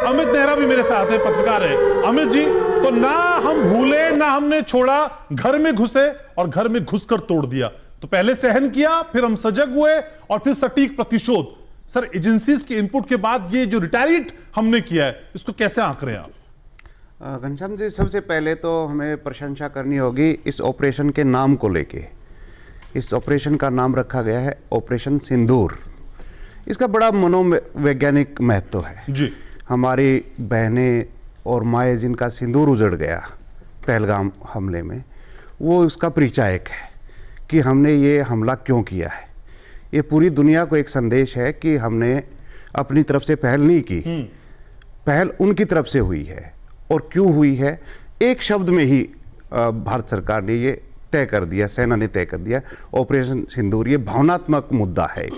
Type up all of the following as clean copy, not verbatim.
अमित नेहरा भी मेरे साथ है, पत्रकार है। अमित जी, तो ना हम भूले ना हमने छोड़ा, घर में घुसे और घर में घुसकर तोड़ दिया। तो पहले सहन किया, फिर हम सजग हुए और फिर सटीक प्रतिशोध। सर, एजेंसीज के इनपुट के बाद ये जो रिटेलिएट हमने किया है, इसको कैसे आंक रहे हैं आप? घनश्याम जी, सबसे पहले तो हमें प्रशंसा करनी होगी इस ऑपरेशन के नाम को लेके। इस ऑपरेशन का नाम रखा गया है ऑपरेशन सिंदूर। इसका बड़ा मनोवैज्ञानिक महत्व है जी। हमारी बहनें और माएँ जिनका सिंदूर उजड़ गया पहलगाम हमले में, वो उसका परिचायक है कि हमने ये हमला क्यों किया है। ये पूरी दुनिया को एक संदेश है कि हमने अपनी तरफ से पहल नहीं की, पहल उनकी तरफ से हुई है। और क्यों हुई है, एक शब्द में ही भारत सरकार ने ये तय कर दिया, सेना ने तय कर दिया, ऑपरेशन सिंदूर। ये भावनात्मक मुद्दा है एक।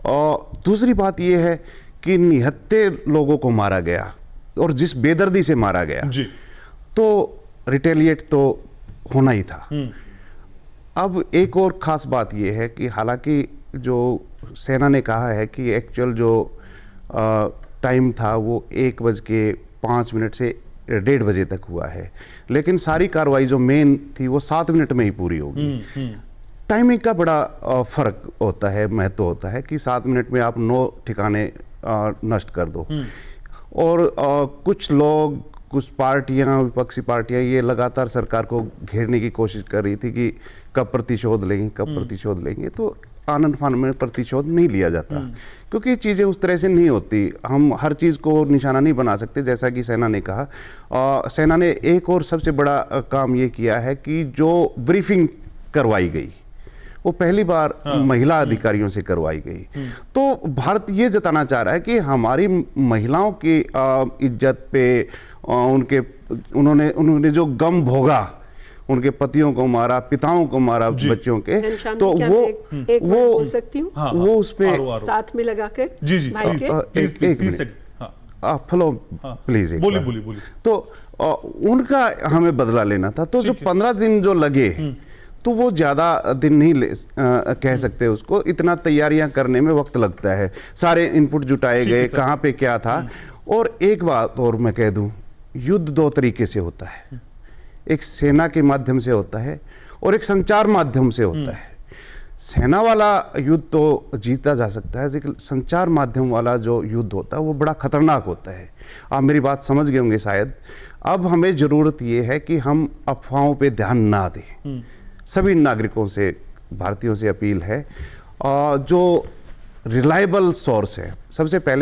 और दूसरी बात ये है कि 79 लोगों को मारा गया और जिस बेदर्दी से मारा गया जी। तो रिटेलिएट तो होना ही था। अब एक और ख़ास बात ये है कि हालांकि जो सेना ने कहा है कि एक्चुअल जो टाइम था वो 1:05 से 1:30 बजे तक हुआ है, लेकिन सारी कार्रवाई जो मेन थी वो 7 मिनट में ही पूरी होगी। टाइमिंग का बड़ा फ़र्क होता है, महत्व होता है कि 7 मिनट में आप 9 ठिकाने नष्ट कर दो। और कुछ लोग, कुछ पार्टियां, विपक्षी पार्टियां ये लगातार सरकार को घेरने की कोशिश कर रही थी कि कब प्रतिशोध लेंगे, कब प्रतिशोध लेंगे। तो आनंद फान में प्रतिशोध नहीं लिया जाता क्योंकि चीज़ें उस तरह से नहीं होती। हम हर चीज़ को निशाना नहीं बना सकते, जैसा कि सेना ने कहा। सेना ने एक और सबसे बड़ा काम ये किया है कि जो ब्रीफिंग करवाई गई वो पहली बार महिला अधिकारियों से करवाई गई। तो भारत ये जताना चाह रहा है कि हमारी महिलाओं की इज्जत पे उन्होंने जो गम भोगा, उनके पतियों को मारा, पिताओं को मारा, बच्चों के, तो एक बोल सकती हूँ? वो उस पे साथ में लगाकर जी जी फॉलो प्लीज बोलिए। तो उनका हमें बदला लेना था। तो जो 15 दिन जो लगे तो वो ज़्यादा दिन नहीं कह सकते उसको। इतना तैयारियां करने में वक्त लगता है, सारे इनपुट जुटाए गए, कहाँ पे क्या था। और एक बात और मैं कह दूं, युद्ध 2 तरीके से होता है, एक सेना के माध्यम से होता है और एक संचार माध्यम से होता है। सेना वाला युद्ध तो जीता जा सकता है, लेकिन संचार माध्यम वाला जो युद्ध होता है वो बड़ा खतरनाक होता है। आप मेरी बात समझ गए होंगे शायद। अब हमें ज़रूरत ये है कि हम अफवाहों पे ध्यान ना दें। सभी नागरिकों से, भारतीयों से अपील है, जो रिलायबल सोर्स है, सबसे पहले